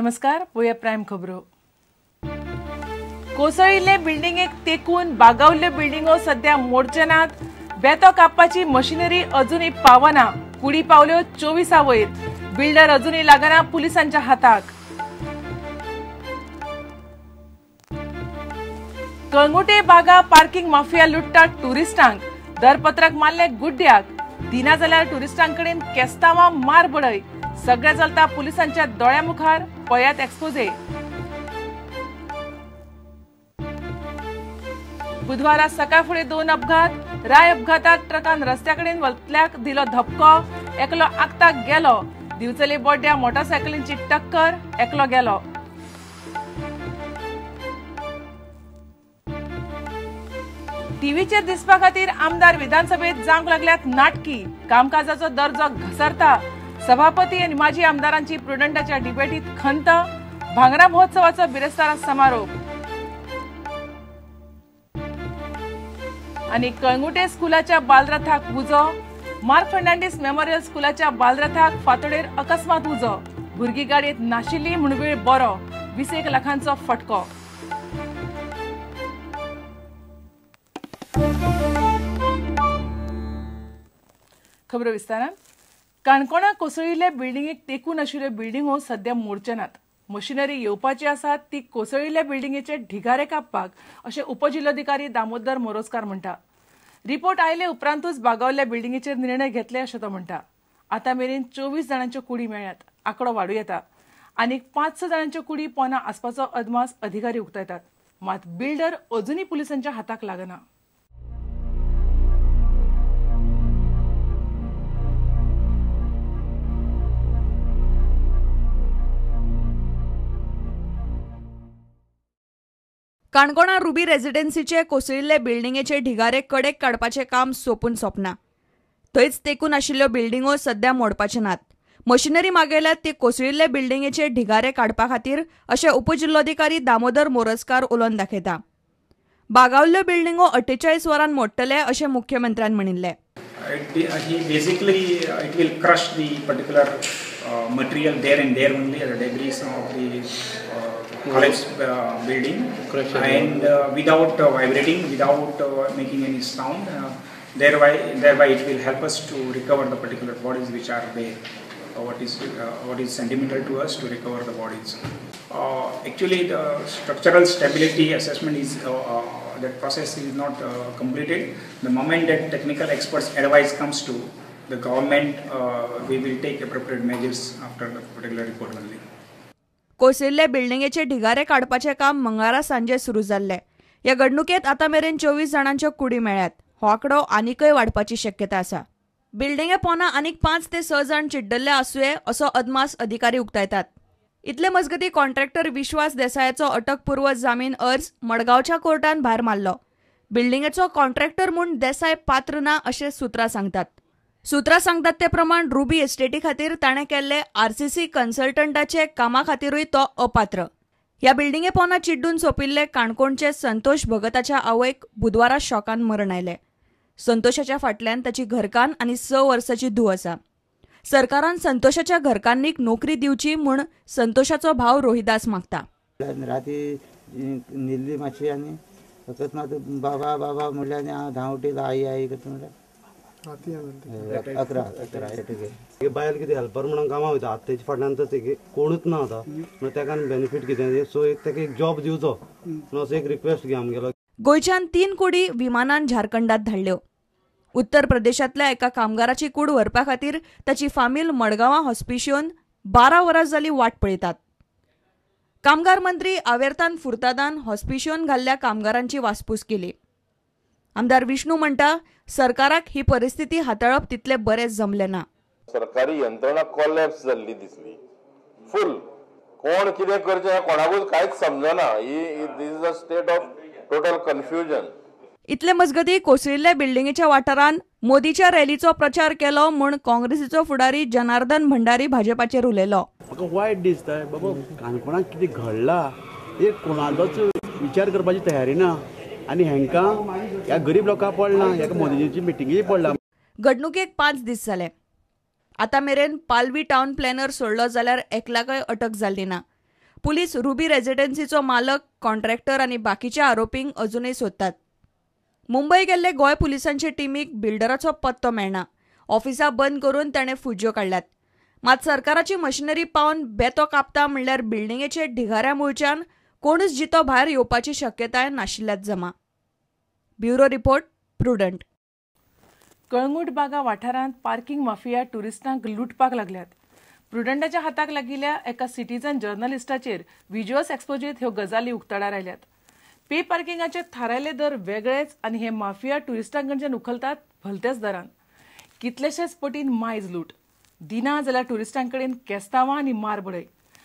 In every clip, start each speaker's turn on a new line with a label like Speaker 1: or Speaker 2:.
Speaker 1: नमस्कार, पळोवया प्रायम खबरो। कोसळिल्ले बिल्डिंगेक तेकून बागावल्ले बिल्डिंगो सध्या मोडचे नात। बेतो कापपाची मशिनरी अजूनही पावना। कुडी पावल्यो 24 वयर। बिल्डर अजूनही लागना पुलिसांच्या हाताक। कळंगुटे बागा पार्किंग माफिया लुटतात टुरिस्टांक। दरपत्रक मारले गुड्ड्याक। दिना जाल्यार टुरिस्टांकडेन केस्तांवां मार बडय। सगळे चलता पुलिसांच्या दोळ्या मुखार। पळयात एक्सपोजे। बुधवारा सकाळ फुडें 2 अपघात। राय अपघातात ट्रकान रस्त्याकडेन वतल्याक दिलो धपको। एकलो आगताक गेलो। दिवचले बोड्ड्या मोटरसायकलींची टक्कर। एकलो गेलो। टीव्हीचेर दिसपा खातीर आमदार विधानसभेत जावंक लागल्यात नाटकी। कामकाजाचो दर्जो घसरता। सभापती आनी माजी आमदारांची प्रुडंटाच्या डिबेटीत खंत। भांगरा महोत्सवाचो बिरेस्तारा समारोप। आणि कळंगुटे स्कुलाच्या बालरथाक उजो। मार्क फर्नांडीस मेमोरियल स्कुलाच्या बालरथाक फातोडेर अकस्मात उजो। भुरगी गाडयेत नाशिल्ली म्हूण वेळ बरो। 20 लाखांचो फटको। खबरो विस्तारान। काणकोणा कोसळिल्ले बिल्डिंगेक तेकून आशिल्ल्यो बिल्डिंगो सध्या मोडचे नात। मशिनरी येवपाची आसात ती कोसळिल्ल्या बिल्डिंगेचे ढिगारे कापपाक, अशें उपजिल्लोधिकारी दामोदर मोरजकार म्हणटा। रिपोर्ट आयले उपरांतूच बागावल्ल्या बिल्डिंगेचेर निर्णय घेतले अशें तो म्हणटा। आतां मेरेन 24 जाणांच्यो कुडी मेळ्ळ्यात। आंकडो वाडूं येता। आनीक 5-6 जाणांच्यो कुडी पोंदा आसपाचो अदमास अधिकारी उक्तायतात। मात बिल्डर अजूनही पुलिसांच्या हाताक लागना।
Speaker 2: काणकोणा रुबी रेजिडेन्सीचे कोसळिल्ले बिल्डिंगेचे ढिगारे कडेक काडपाचें काम सोपून सोंपना। थंयच तेकून आशिल्ल्यो बिल्डिंगो सध्या मोडपाचे नात। मशिनरी मागयल्यात ती कोसळिल्ले बिल्डिंगेचे ढिगारे काडपा खातीर अशें उपजिल्लोधिकारी दामोदर मोरजकार उलोवन दाखयता। बागावल्ल्यो बिल्डिंगो 48 वरांत मोडटले अशें मुख्यमंत्र्यान म्हणिल्लें।
Speaker 3: Basically, it will crush the particular material there and there only, the debris of the collapsed building, and without vibrating, without making any sound. Thereby it will help us to recover the particular bodies which are there. What is sentimental to us to recover the bodies. Actually, the structural stability assessment is that process is not completed. The moment that technical experts advice comes to the government, we will take appropriate measures after the particular report only.
Speaker 2: कोसळिल्ले बिल्डिंगेचे ढिगारे काडपाचें काम मंगळारा सांजे सुरू जाल्ले। ह्या घडणुकेत आतां मेरेन 24 जाणांच्यो कुडी मेळ्ळ्यात। हो आंकडो आनीकय वाडपाची शक्यता आसा। बिल्डिंगे पोंदा आनीक 5 ते 6 जाण चिड्डल्ले आसुये असो अदमास अधिकारी उक्तायतात। इतले मजगती कॉन्ट्रॅक्टर विश्वास देसायाचो अटकपूर्व जामीन अर्ज मडगांवच्या कोर्टान भायर मारलो। बिल्डिंगेचो कॉन्ट्रॅक्टर म्हूण देसाय पात्र ना अशें सुत्रां सांगतात। सुत्रां सांगतात ते प्रमाण रुबी एस्टेटी खातीर ताणें केल्ले आरसीसी कन्सल्टंटाचे कामा खातीरूय तो अपात्र। ह्या बिल्डिंगे पोंदा चिड्डून सोंपिल्ले काणकोणचे संतोष भगताच्या आवयक बुधवारा शॉकान मरण आयलें। संतोषाच्या फाटल्यान ताची घरकान्न आनी 6 वर्सांची धूव आसा। सरकारान संतोषाच्या घरकान्नीक नोकरी दिवची म्हूण संतोषाचो भाव रोहिदास मागता।
Speaker 4: राती न्हिदली मातशी आनी अकस्मात बाबा बाबा म्हणलें आनी हांव धांवटीला आई करता म्हणल्यार 11
Speaker 5: बायल कितें हेल्पर म्हणून कामां वयता। आतां तेजे फाटल्यान तर कोणूच ना आतां म्हणून तेका बेनिफीट कितें, सो तेका एक जॉब दिवचो म्हणून असो एक रिक्वेस्ट घे आमगेलो।
Speaker 2: गोंयच्यान 3 कुडी विमानान झारखंडात धाडल्यो। उत्तर प्रदेशांतल्या एका कामगाराची कूड व्हरपा खातीर ताची फामील मडगांवां हॉस्पिशियोन 12 वरां जाली वाट पळयतात। कामगार मंत्री आवेर्तान फुर्तादान हॉस्पिशियोन घाल्ल्या कामगारांची वासपूस केली। आमदार विष्णू म्हणटा, सरकाराक ही परिस्थिती हाताळप तितले बरें जमले ना।
Speaker 6: सरकारी यंत्रणा कोलॅप्स जाल्ली दिसली। फुल कोण कितें करचें कोणाकूच कांयच समजना। This is a state of total confusion.
Speaker 2: इतले मजगती कोसळिल्ल्या बिल्डिंगेच्या वाठारान मोदीच्या रॅलीचो प्रचार केलो म्हूण काँग्रेसीचो फुडारी जनार्दन भंडारी भाजपाचेर उलयलो।
Speaker 5: म्हाका वायट दिसता बाबा, काणकोणाक कितें घडला हे कोणाचोच विचार करपाची तयारी ना आनी हेंकां ह्या गरीब लोकांक पडला, ह्या मोदीची मिटिंगी पडला।
Speaker 2: घडणुकेक 5 दीस जाले। आतां मेरेन पालवी टावन प्लॅनर सोडलो जाल्यार एकल्याकय अटक जाल्ली ना। पुलीस रुबी रेजिडेन्सीचो मालक, कॉन्ट्रॅक्टर आनी बाकीच्या आरोपींक अजूनय सोदतात. मुंबय गेल्ले गोंय पुलिसांचे टीमीक बिल्डराचो पत्तो मेळना. ऑफिसां बंद करून ताणें फुज्यो काडल्यात. मात सरकाराची मशिनरी पावन बेतो कापता म्हणल्यार बिल्डिंगेचे ढिगाऱ्या मुळच्यान कोणूच जितो भायर येवपाची शक्यताय नाशिल्ल्यात जमा. Bureau report, prudent.
Speaker 1: कळंगूट बागा वाठारांत पार्किंग माफिया टुरिस्टांक लुटपाक लागल्यात. प्रुडंटाच्या हाताक लागिल्ल्या एका सिटीजन जर्नलिस्टाचेर व्हिज्युअल्स एक्सपोजीत ह्यो गजाली उक्ताडार आयल्यात. पे पार्किंगाचे थारायले दर वेगळेच आनी हे माफिया टुरिस्टांकडच्यान उखलतात भलतेच दरान. कितलेशेच पटीन मायज लूट. दिना जाल्यार टुरिस्टांकडेन केस्तांवां आनी मारबडय.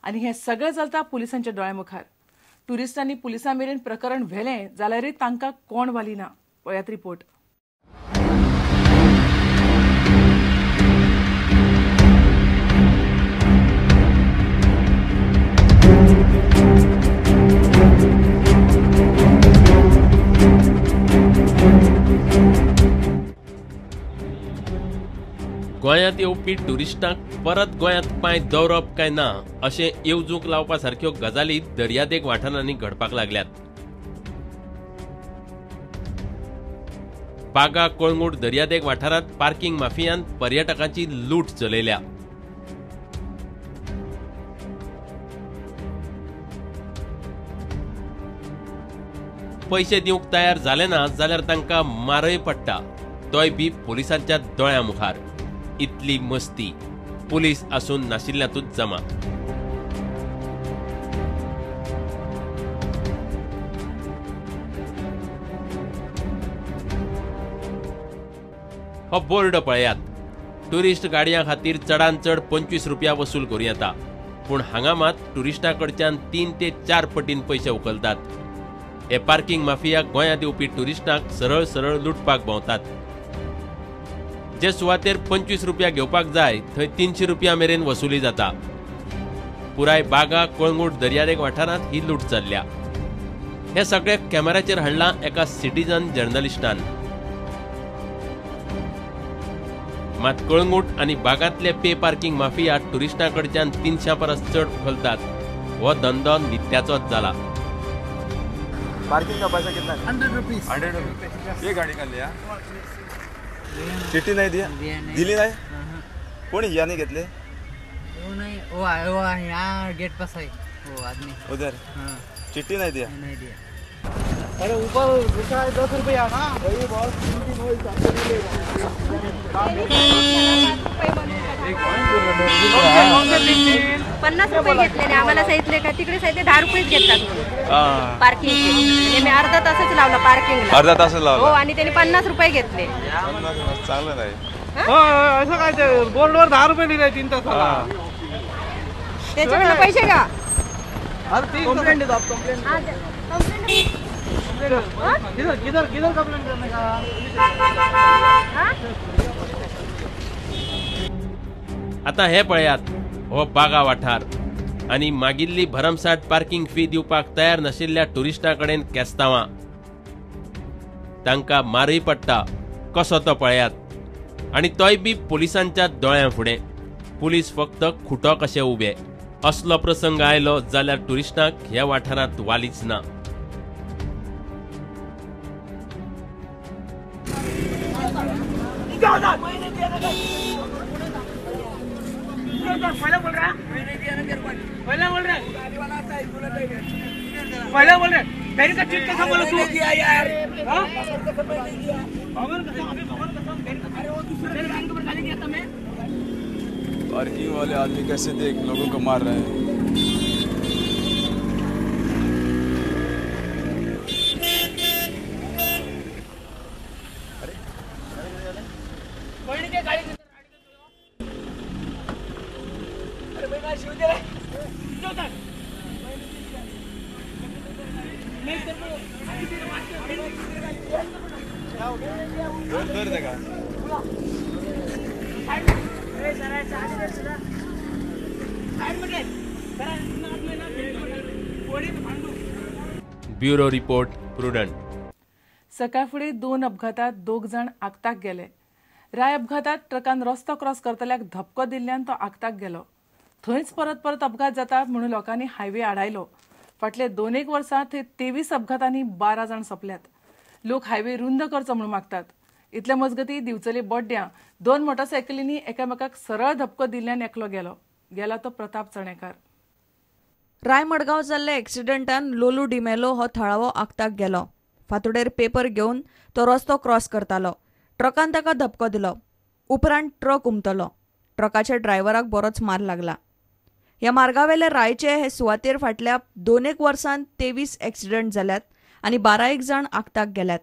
Speaker 1: आनी हें सगळें चलता पुलिसांच्या दोळ्यामुखार. टुरिस्टांनी पुलिसां मेरेन प्रकरण व्हेलें जाल्यारय तांकां कोण वालिना. पळयात रिपोर्ट.
Speaker 7: गोंयांत येवपी टुरिस्टांक परत गोंयांत पांय दवरप काय ना अशें येवजूंक लावपा सारक्यो गजाली दर्यादेग वाठारांनी घडपाक लागल्यात. बागा कळंगूट दर्यादेग वाठारांत पार्किंग माफियान पर्यटकांची लूट चलयल्या. पैसे दिवंक तयार जाले ना जाल्यार तांकां मारय पडटा, तोय बी पुलिसांच्या दोळ्या मुखार. इतली मस्ती पुलीस आसून नाशिल्ल्यातूच जमा. हो बोर्ड पळयात. टुरिस्ट गाडयां खातीर चडांत चड 25 रुपया वसूल करूं येता, पूण हांगा मात टुरिस्टां कडच्यान 3 ते 4 पटीन पयशे उखलतात. हे पार्किंग माफिया गोंयांत येवपी टुरिस्टांक सरळ सरळ लुटपाक भोंवतात. जे सुवातेर 25 रुपया घेवपाक जाय थंय 300 रुपया मेरेन वसुली जाता. पुराय बागा कळंगूट दर्यादेग वाठारांत ही लूट चल्ल्या. हे सगळे कॅमेराचेर हाडलां एका सिटीजन जर्नलिस्टान. मात कळंगूट आनी बागांतले पे पार्किंग माफिया टुरिस्टां कडच्यान 300 परस चड उखलतात. हो धंदो नित्याचोच जाला.
Speaker 8: पार्किंग का पैसा कितना है? 100 रुपीज. ये गाड़ी का लिया, चिट्ठी नहीं दिया, दिली नहीं. कोणी या नहीं घेतले?
Speaker 9: वो नहीं, वो यहाँ गेट पास है वो आदमी
Speaker 8: उधर. चिट्ठी नहीं दिया.
Speaker 9: नहीं दिया.
Speaker 8: अरे ऊपर लिखा है 10 रुपया ना, वही बहुत
Speaker 10: 50 रुपये घेतलेले आम्हाला सांगितले का तिकडे सांगितले 10 रुपयेच घेतात पार्किंगचे. म्हणजे मी अर्धा तासच लावला पार्किंगला.
Speaker 8: अर्धा तास लावला.
Speaker 10: हो, आणि त्यांनी 50 रुपये घेतले.
Speaker 8: चांगलं नाही.
Speaker 11: असं काय ते बोर्डवर 10 रुपये लिहिले 3 तासाला.
Speaker 10: त्याच्याकडे पैसे का?
Speaker 11: कंप्लेंट देतो आप. कंप्लेंट किधर किधर कंप्लेंट करने का?
Speaker 7: आता हे पळयात. हो बागा वाठार आनी मागिल्ली भरमसाट पार्किंग फी दिवपाक तयार नाशिल्ल्या टुरिस्टां कडेन केस्तांवां. तांकां मारय पडटा कसो तो पळयात. आनी तोय बी पुलिसांच्या दोळ्यां फुडें. पुलीस फक्त खुटो कशे उबे. असलो प्रसंग आयलो जाल्यार टुरिस्टांक ह्या वाठारांत वालीच ना.
Speaker 8: पार्किंग वाले आदमी कैसे देख लोगों को मार रहे हैं.
Speaker 7: Bureau report, prudent.
Speaker 1: सकाळफुडें 2 अपघातात 2 जण आगताक गेले. राय अपघातात ट्रकान रस्तो क्रॉस करतल्याक धपको दिल्ल्यान तो आगताक गेलो. थंयच परत परत अपघात जातात म्हणून लोकांनी हायवे आडायलो. फाटले 2-1 वर्सांत 23 अपघातांनी 12 जाण सोंपल्यात. लोक हायवे रुंद करचो म्हणून मागतात. इतले मजगती दिवचले बड्ड्यां 2 मोटरसायकलींनी एकामेकाक सरळ धपको दिल्ल्यान एकलो गेला तो प्रताप चणेकार.
Speaker 2: रायमडगांव जाल्ल्या एक्सिडंटान लोलू डिमेलो हो थळावो आगताक गेलो. फातुडेर पेपर घेवन तो रस्तो क्रॉस करतालो. ट्रकान ताका धपको दिलो. उपरांत ट्रक उमटलो. ट्रकाच्या ड्रायव्हराक बरोच मार लागला. ह्या मार्गावेले रायचे हे सुवातेर फाटल्या 2-1 वर्सांत 23 एक्सिडंट जाल्यात आनी 12 जाण आगताक गेल्यात.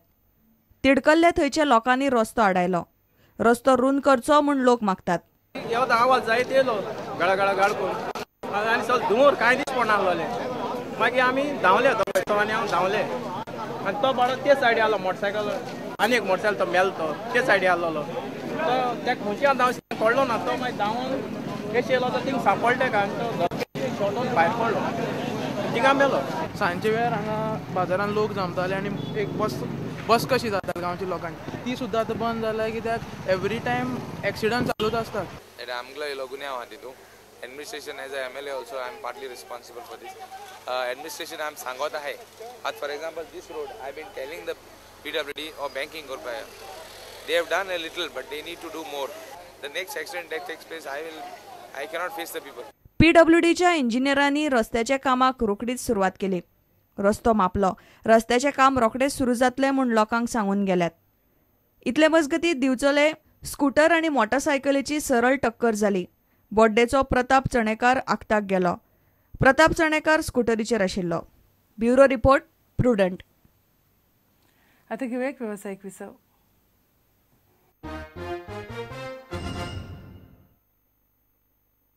Speaker 2: तिडकल्ले थंयच्या लोकांनी रस्तो आडायलो. रस्तो रुंद करचो म्हूण लोक मागतात.
Speaker 11: आवाज जायत येयलो गळा करून आनी सगळो धुंवर कांय दीस पडना आसलोले. मागीर आमी धांवले आनी हांव धांवले आनी तो बाबा ते सायडी आलो मोटरसायकल आनी एक मोटरसायकल तो मेलो ते सायडी आसलोलो. तो त्या खंयच्या धांव पडलो ना तो मागीर धांवन केश येयलो तो थिंग सांपडले काय तो सोडून भायर पडलो थिंगा मेलो. सांजचे वेळार हांगा बाजारान लोक जमताले आनी एक बस कशी जाता गांवच्या लोकांची ती सुद्दां आतां बंद जाल्या कित्याक एवरी टायम एक्सिडंट चालूच आसतात.
Speaker 12: आमगलो येयलो हांव तितू administration as a MLA also I am partly responsible for this. Administration I am सांगत आहे आज for example this road I been telling the PWD or banking करपाक they have done a little but they need to do more. The next accident that takes place I cannot face the people.
Speaker 2: PWDच्या इंजिनियरांनी रस्त्याच्या कामाक रोखडीच सुरवात केली. रस्तो मापलो. रस्त्याचे काम रोखडेच सुरू जातले म्हूण लोकांक सांगून गेल्यात. इतले मजगती दिवचले स्कूटर आनी मोटरसायकलीची सरळ टक्कर जाली. बोड्डेचो प्रताप चणेकार आगताक गेलो. प्रताप चणेकार स्कूटरीचेर आशिल्लो. Bureau report prudent.
Speaker 1: आता घेऊया एक व्यावसायिक विसव.